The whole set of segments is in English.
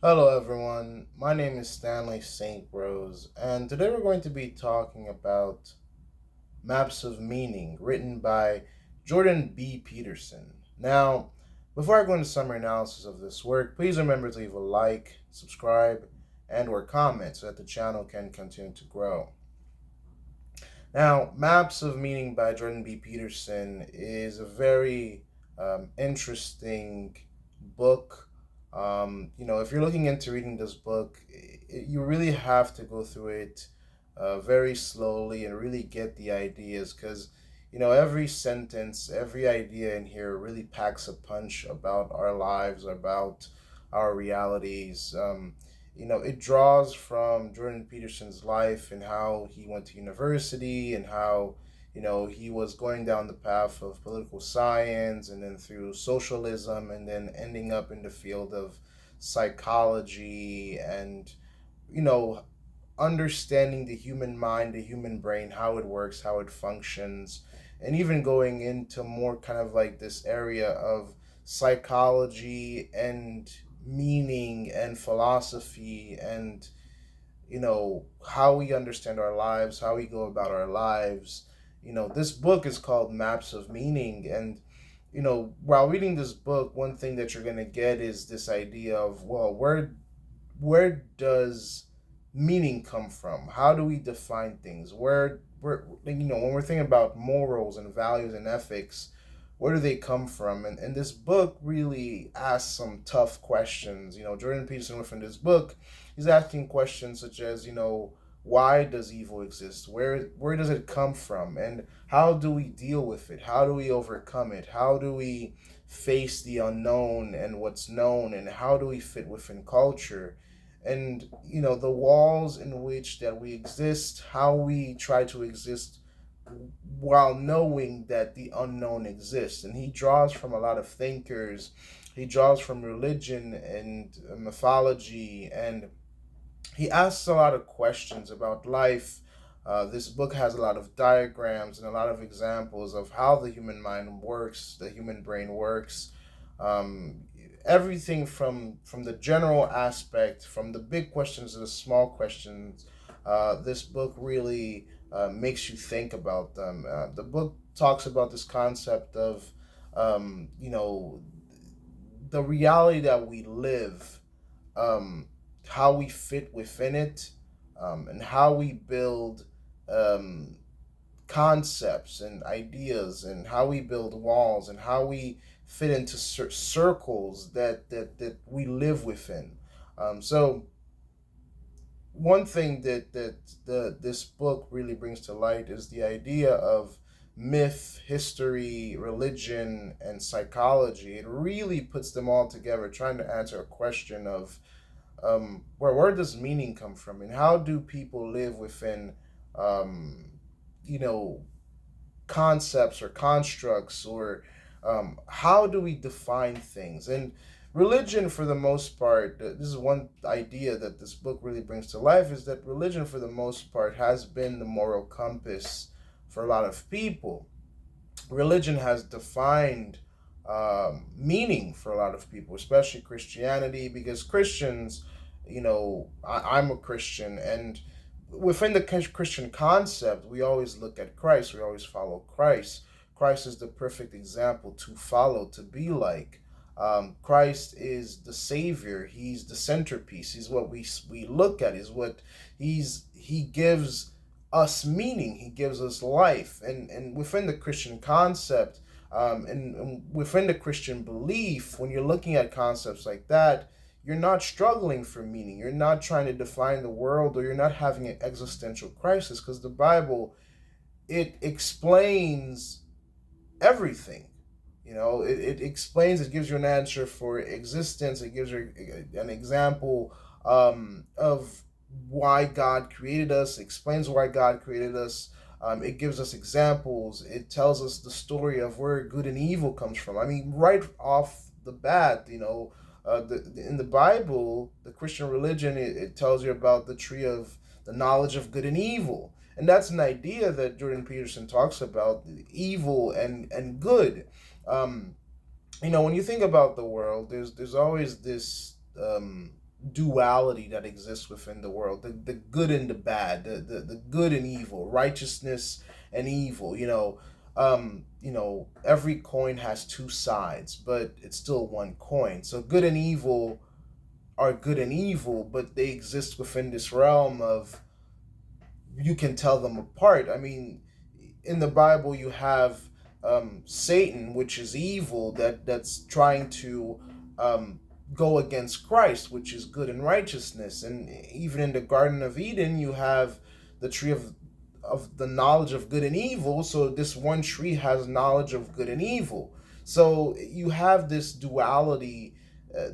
Hello, everyone. My name is Stanley St. Rose, and today we're going to be talking about Maps of Meaning, written by Jordan B. Peterson. Now, before I go into summary analysis of this work, please remember to leave a like, subscribe, and/or comment so that the channel can continue to grow. Now, Maps of Meaning by Jordan B. Peterson is a very interesting book. If you're looking into reading this book, you really have to go through it very slowly and really get the ideas because, every sentence, every idea in here really packs a punch about our lives, about our realities. It draws from Jordan Peterson's life and how he went to university and how, he was going down the path of political science and then through socialism and then ending up in the field of psychology and, you know, understanding the human mind, the human brain, how it works, how it functions, and even going into more kind of like this area of psychology and meaning and philosophy and how we understand our lives, how we go about our lives. This book is called Maps of Meaning, and while reading this book, one thing that you're going to get is this idea of, well, where does meaning come from? How do we define things? When we're thinking about morals and values and ethics, where do they come from? And this book really asks some tough questions. Jordan Peterson within this book, he's asking questions such as, why does evil exist? Where does it come from? And how do we deal with it? How do we overcome it? How do we face the unknown and what's known? And how do we fit within culture? And the walls in which that we exist, how we try to exist while knowing that the unknown exists. And he draws from a lot of thinkers. He draws from religion and mythology, and he asks a lot of questions about life. This book has a lot of diagrams and a lot of examples of how the human mind works, the human brain works. Um, Everything from the general aspect, from the big questions to the small questions. This book really makes you think about them. The book talks about this concept of, you know, the reality that we live, um, how we fit within it, and how we build um, concepts and ideas, and how we build walls, and how we fit into circles that we live within. So one thing that this book really brings to light is the idea of myth, history, religion, and psychology. It really puts them all together, trying to answer a question of where does meaning come from, and how do people live within um, you know concepts or constructs, or how do we define things. And religion, for the most part, this is one idea that this book really brings to life, is that religion for the most part has been the moral compass for a lot of people. Religion has defined meaning for a lot of people, especially Christianity, because Christians, I'm a Christian, and within the Christian concept, we always look at Christ, we always follow Christ. Christ is the perfect example to follow, to be like. Christ is the Savior. He's the centerpiece. He's what we look at. He gives us meaning. He gives us life. And within the Christian concept, and within the Christian belief, when you're looking at concepts like that, you're not struggling for meaning. You're not trying to define the world, or you're not having an existential crisis, because the Bible, it explains everything. It explains, it gives you an answer for existence. It gives you an example of why God created us. It explains why God created us. It gives us examples. It tells us the story of where good and evil comes from. I mean, right off the bat, in the Bible, the Christian religion, it tells you about the tree of the knowledge of good and evil. And that's an idea that Jordan Peterson talks about, evil and good. Um, when you think about the world, there's always this. duality that exists within the world, the good and the bad, the good and evil, righteousness and evil. Every coin has two sides, but it's still one coin. So good and evil are good and evil, but they exist within this realm of you can tell them apart. I mean, in the Bible, you have Satan, which is evil, that's trying to um, go against Christ, which is good and righteousness. And even in the Garden of Eden, you have the tree of the knowledge of good and evil. So this one tree has knowledge of good and evil. So you have this duality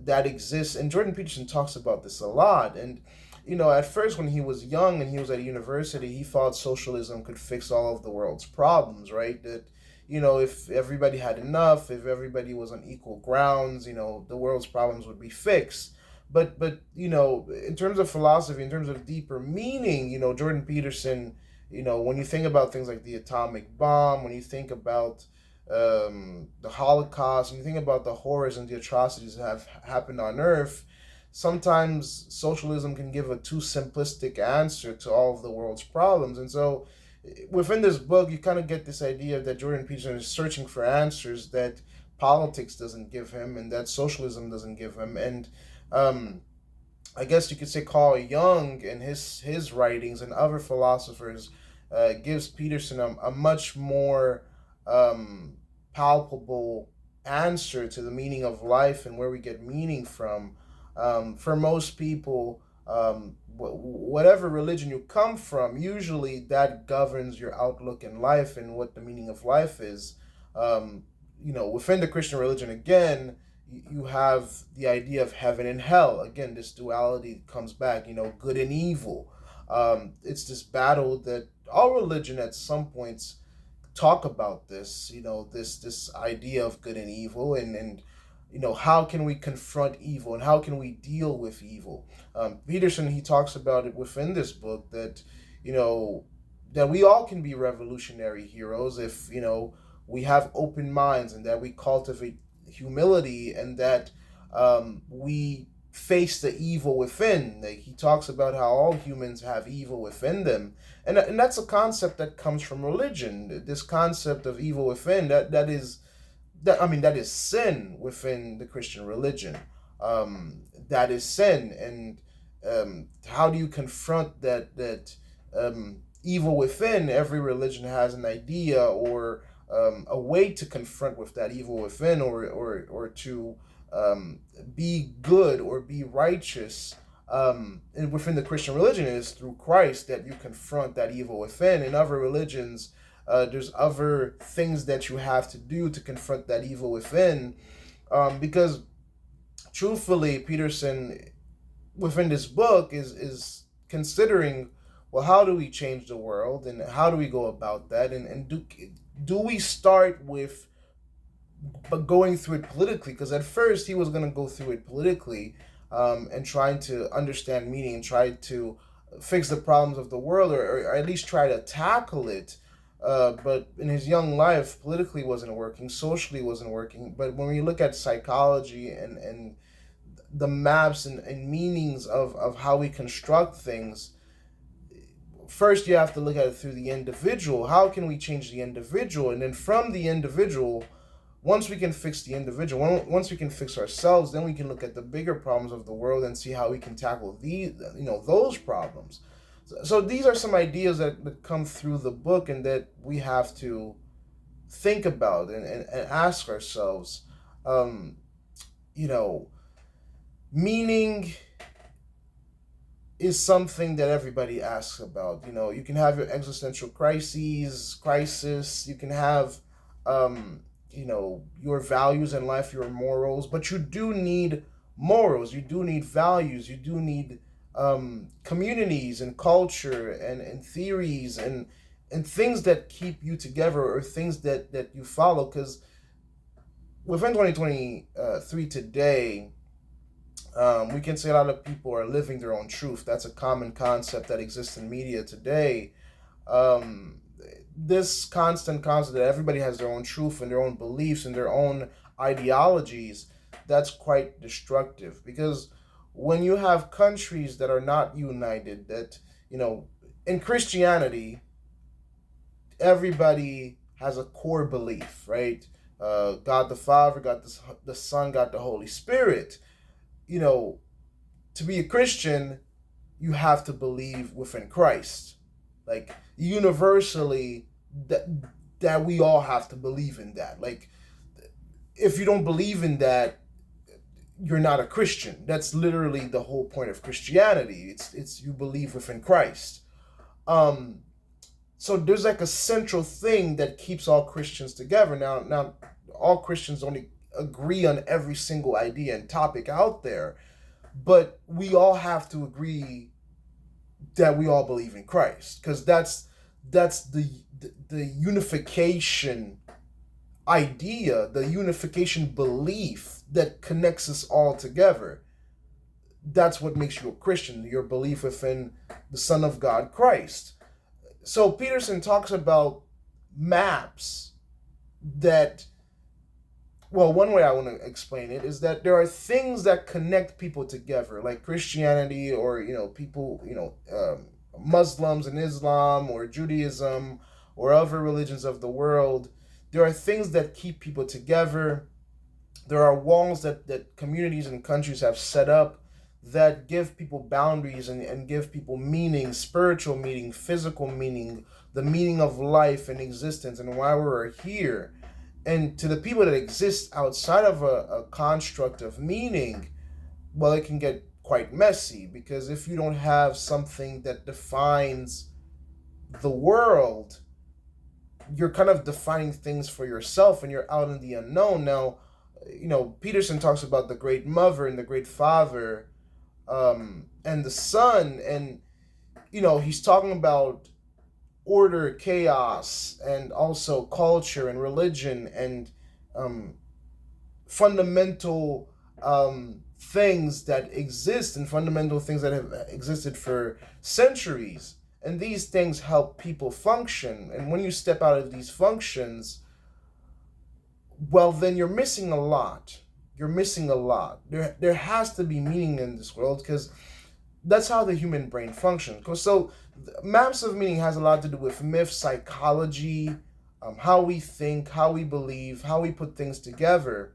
that exists, and Jordan Peterson talks about this a lot. And at first when he was young and he was at university, he thought socialism could fix all of the world's problems, right? That if everybody had enough, if everybody was on equal grounds, the world's problems would be fixed. But in terms of philosophy, in terms of deeper meaning, Jordan Peterson, when you think about things like the atomic bomb, when you think about the Holocaust, when you think about the horrors and the atrocities that have happened on Earth, sometimes socialism can give a too simplistic answer to all of the world's problems. And so within this book, you kind of get this idea that Jordan Peterson is searching for answers that politics doesn't give him and that socialism doesn't give him. And um, I guess you could say Carl Jung in his writings and other philosophers gives Peterson a much more um, palpable answer to the meaning of life and where we get meaning from. For most people, whatever religion you come from, usually that governs your outlook in life and what the meaning of life is. Within the Christian religion, again, you have the idea of heaven and hell. Again, this duality comes back, good and evil. It's this battle that all religion at some points talk about this, this idea of good and evil, and how can we confront evil and how can we deal with evil. Peterson, he talks about it within this book that you know that we all can be revolutionary heroes if we have open minds and that we cultivate humility and that we face the evil within. Like, he talks about how all humans have evil within them, and that's a concept that comes from religion. This concept of evil within, that is sin within the Christian religion. That is sin, and how do you confront that evil within? Every religion has an idea or a way to confront with that evil within, or to be good or be righteous. And within the Christian religion, it is through Christ that you confront that evil within. In other religions, there's other things that you have to do to confront that evil within. Because truthfully, Peterson, within this book, is considering, well, how do we change the world and how do we go about that? And do we start with going through it politically? Because at first he was going to go through it politically, and trying to understand meaning and try to fix the problems of the world, or at least try to tackle it. But in his young life, politically wasn't working, socially wasn't working. But when we look at psychology and the maps and meanings of how we construct things, first you have to look at it through the individual. How can we change the individual? And then from the individual, once we can fix the individual, once we can fix ourselves, then we can look at the bigger problems of the world and see how we can tackle those problems. So these are some ideas that come through the book and that we have to think about and ask ourselves. Um, you know, Meaning is something that everybody asks about. You can have your existential crisis. You can have, your values in life, your morals. But you do need morals. You do need values. You do need communities and culture and theories and things that keep you together, or things that you follow. Because within 2023 today, we can say a lot of people are living their own truth. That's a common concept that exists in media today. Um, this constant concept that everybody has their own truth and their own beliefs and their own ideologies, that's quite destructive. Because when you have countries that are not united, that, you know, in Christianity, everybody has a core belief, right? God the Father, God the Son, God the Holy Spirit. You know, to be a Christian, you have to believe within Christ. Like, universally, that we all have to believe in that. Like, if you don't believe in that, you're not a Christian. That's literally the whole point of Christianity. It's you believe within Christ. Um, so there's like a central thing that keeps all Christians together. Now, all Christians don't agree on every single idea and topic out there, but we all have to agree that we all believe in Christ, because that's the unification idea, the unification belief that connects us all together. That's what makes you a Christian, your belief within the Son of God, Christ. So Peterson talks about maps that, well, one way I want to explain it is that there are things that connect people together, like Christianity, or, you know, people, you know, Muslims and Islam, or Judaism, or other religions of the world. There are things that keep people together. There are walls that communities and countries have set up that give people boundaries, and give people meaning, spiritual meaning, physical meaning, the meaning of life and existence and why we're here. And to the people that exist outside of a construct of meaning, well, it can get quite messy, because if you don't have something that defines the world, you're kind of defining things for yourself, and you're out in the unknown. Now, you know, Peterson talks about the great mother and the great father, and the son, and, you know, he's talking about order, chaos, and also culture and religion, and um, fundamental things that exist, and fundamental things that have existed for centuries. And these things help people function. And when you step out of these functions, well, then you're missing a lot. You're missing a lot. There has to be meaning in this world, because that's how the human brain functions. So, maps of meaning has a lot to do with myth, psychology, how we think, how we believe, how we put things together,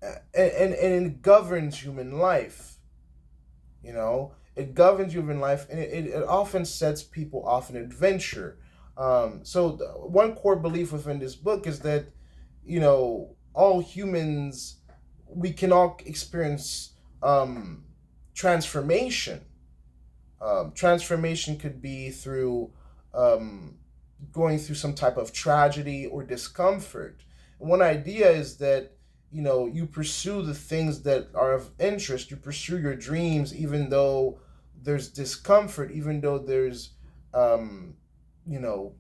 and it governs human life. You know, it governs human life, and it often sets people off an adventure. So, one core belief within this book is that, you know, all humans, we can all experience transformation. Transformation could be through um, going through some type of tragedy or discomfort. One idea is that, you know, you pursue the things that are of interest, you pursue your dreams, even though there's discomfort, even though there's, um, you know,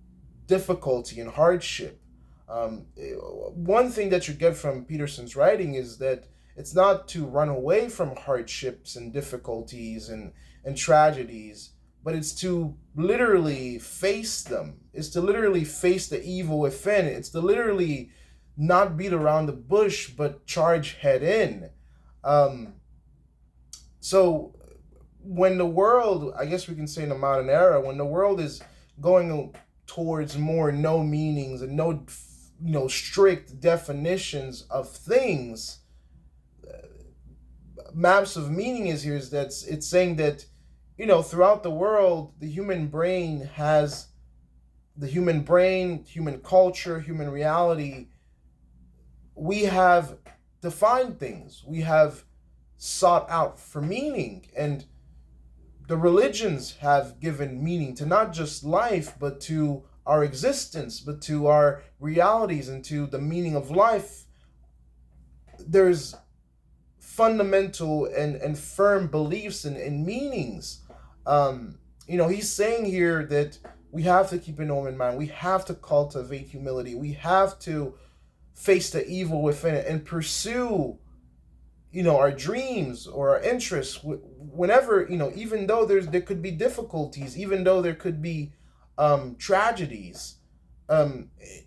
difficulty and hardship. One thing that you get from Peterson's writing is that it's not to run away from hardships and difficulties and tragedies, but it's to literally face them. It's to literally face the evil within. It's to literally not beat around the bush, but charge head in. Um, so when the world, I guess we can say in the modern era, when the world is going towards more no meanings and no, you know, strict definitions of things, maps of meaning is here, is that it's saying that, you know, throughout the world, the human brain, human culture, human reality, we have defined things, we have sought out for meaning, and the religions have given meaning to not just life, but to our existence, but to our realities, and to the meaning of life. There's fundamental and firm beliefs and meanings. You know, he's saying here that we have to keep an open mind. We have to cultivate humility. We have to face the evil within it and pursue, you know, our dreams or our interests whenever, you know, even though there could be difficulties, even though there could be tragedies.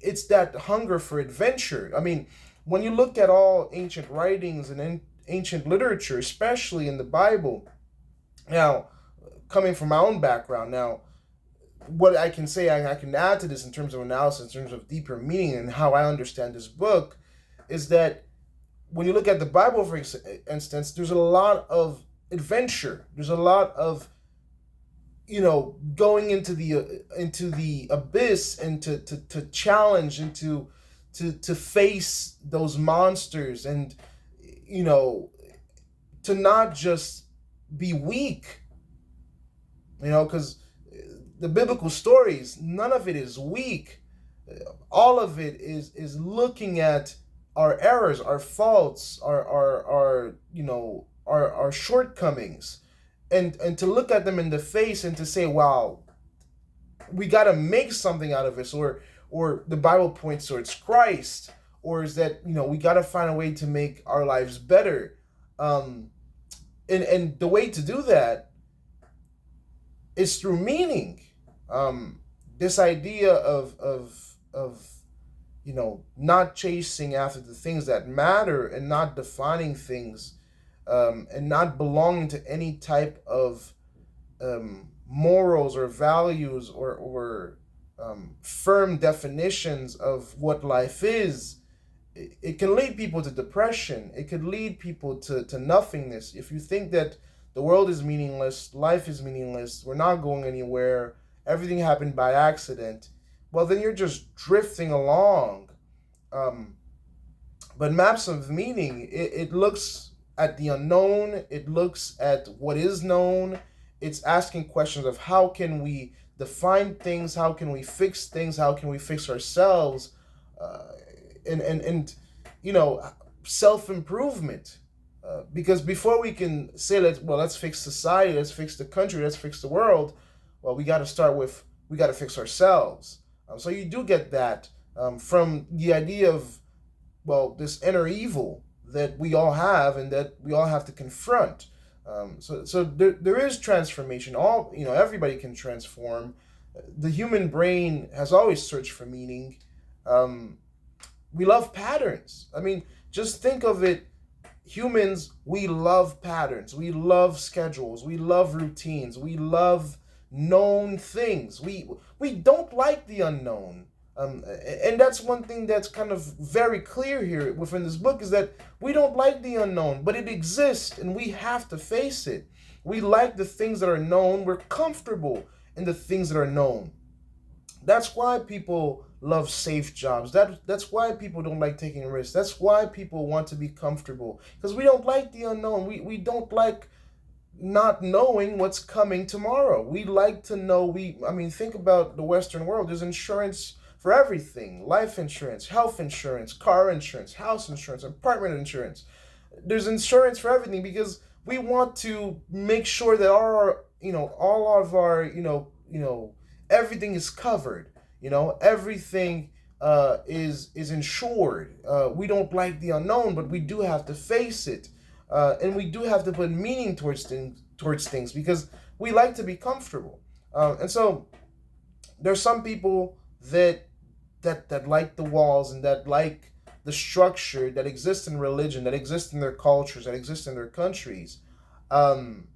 It's that hunger for adventure. I mean, when you look at all ancient writings and ancient literature, especially in the Bible. Now, coming from my own background, now what I can say, I can add to this in terms of analysis, in terms of deeper meaning and how I understand this book, is that when you look at the Bible, for instance, there's a lot of adventure. There's a lot of going into the abyss and to challenge and to face those monsters, and you know to not just be weak, because the biblical stories, none of it is weak. All of it is looking at our errors, our faults, our shortcomings, and to look at them in the face and to say, wow, we got to make something out of this, or the Bible points towards Christ, or is that we got to find a way to make our lives better, and the way to do that is through meaning. This idea of not chasing after the things that matter, and not defining things, and not belonging to any type of morals or values, or firm definitions of what life is. It can lead people to depression. It could lead people to nothingness. If you think that the world is meaningless, life is meaningless, we're not going anywhere, everything happened by accident, well, then you're just drifting along. But maps of meaning, it looks at the unknown, it looks at what is known, it's asking questions of how can we define things, how can we fix things, how can we fix ourselves, and self-improvement. Because before we can say, let's fix society, let's fix the country, let's fix the world, well, we got to start with, we got to fix ourselves. So you do get that from the idea of, well, this inner evil that we all have and that we all have to confront. So there is transformation. Everybody can transform. The human brain has always searched for meaning. We love patterns. I mean, just think of it. Humans, we love patterns. We love schedules. We love routines. We love known things. We don't like the unknown. And that's one thing that's kind of very clear here within this book, is that we don't like the unknown, but it exists and we have to face it. We like the things that are known. We're comfortable in the things that are known. That's why people love safe jobs. That's why people don't like taking risks. That's why people want to be comfortable, because we don't like the unknown. We don't like not knowing what's coming tomorrow. We like to know. Think about the Western world. There's insurance for everything: life insurance, health insurance, car insurance, house insurance, apartment insurance. There's insurance for everything because we want to make sure that all of our everything is covered. Everything is insured. We don't like the unknown, but we do have to face it, and we do have to put meaning towards things because we like to be comfortable. And so there's some people that like the walls and that like the structure that exists in religion, that exists in their cultures, that exists in their countries. And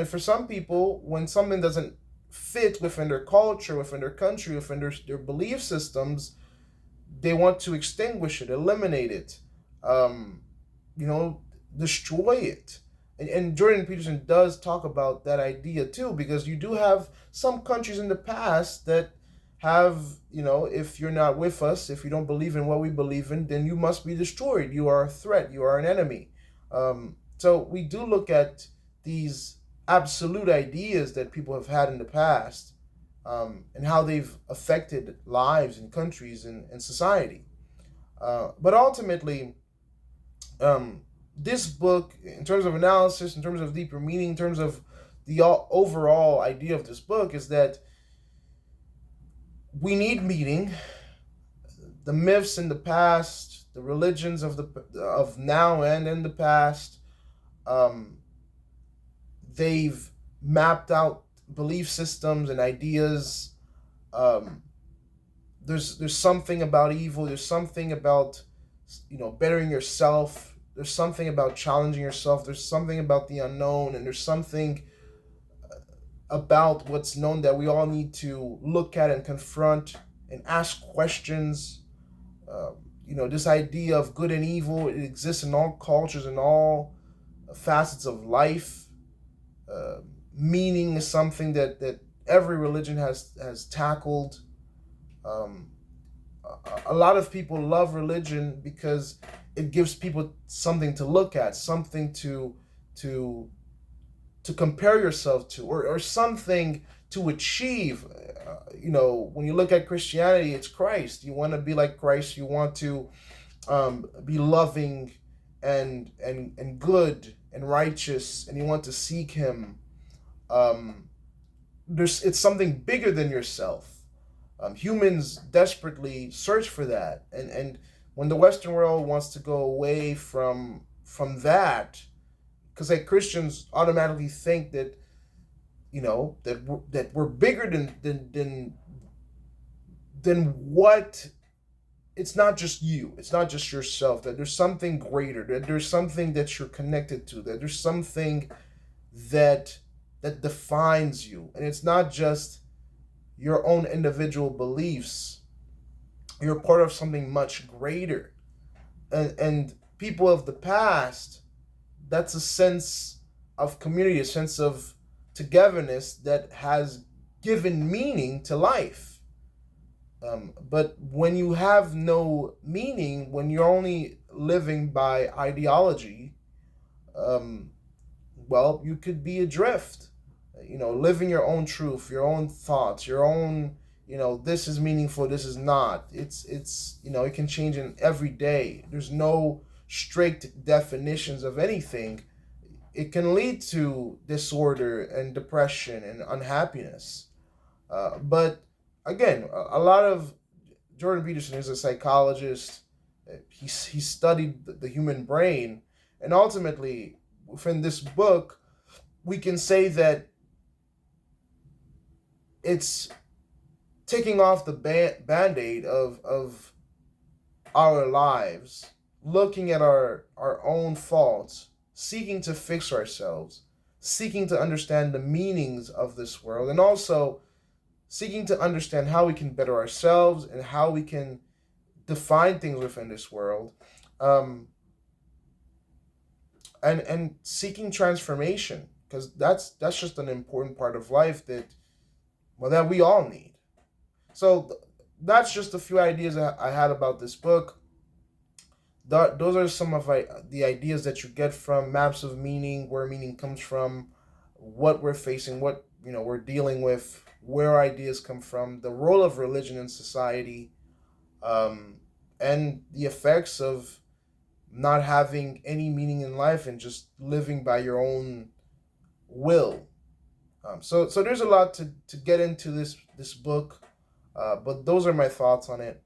for some people, when something doesn't fit within their culture, within their country, within their belief systems, they want to extinguish it, eliminate it, destroy it. And Jordan Peterson does talk about that idea too, because you do have some countries in the past that have, if you're not with us, if you don't believe in what we believe in, then you must be destroyed. You are a threat. You are an enemy. So we do look at these absolute ideas that people have had in the past, and how they've affected lives and countries and society. But ultimately, this book, in terms of analysis, in terms of deeper meaning, in terms of the overall idea of this book, is that we need meaning. The myths in the past, the religions of now and in the past, they've mapped out belief systems and ideas. There's something about evil. There's something about bettering yourself, There's something about challenging yourself. There's something about the unknown, and there's something about what's known that we all need to look at and confront and ask questions. Um, this idea of good and evil, it exists in all cultures and all facets of life. Uh, Meaning is something that every religion has tackled. Um, a lot of people love religion because it gives people something to look at, something to to compare yourself to, or something to achieve. When you look at Christianity, it's Christ. You want to be like Christ. You want to be loving and good and righteous, and you want to seek Him. Um, it's something bigger than yourself. Humans desperately search for that, and when the Western world wants to go away from that, because like Christians automatically think that that we're bigger than what. It's not just you. It's not just yourself. That there's something greater. That there's something that you're connected to. That there's something that that defines you, and it's not just your own individual beliefs. You're part of something much greater. And people of the past, that's a sense of community, a sense of togetherness that has given meaning to life. But when you have no meaning, when you're only living by ideology, um, well, you could be adrift. Living your own truth, your own thoughts, your own, this is meaningful, this is not. It can change in every day. There's no strict definitions of anything. It can lead to disorder and depression and unhappiness. But again, a lot of Jordan Peterson is a psychologist. He studied the human brain, and ultimately, within this book, we can say that it's taking off the band-aid of our lives, looking at our own faults, seeking to fix ourselves, seeking to understand the meanings of this world, and also seeking to understand how we can better ourselves and how we can define things within this world, um, and seeking transformation, because that's just an important part of life that we all need. So that's just a few ideas I had about this book. Those are some of the ideas that you get from Maps of Meaning, where meaning comes from, what we're facing, what we're dealing with, where ideas come from, the role of religion in society, um, and the effects of not having any meaning in life and just living by your own will. So there's a lot to get into this book, but those are my thoughts on it.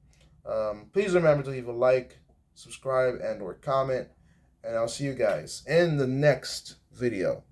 Please remember to leave a like, subscribe, and or comment, and I'll see you guys in the next video.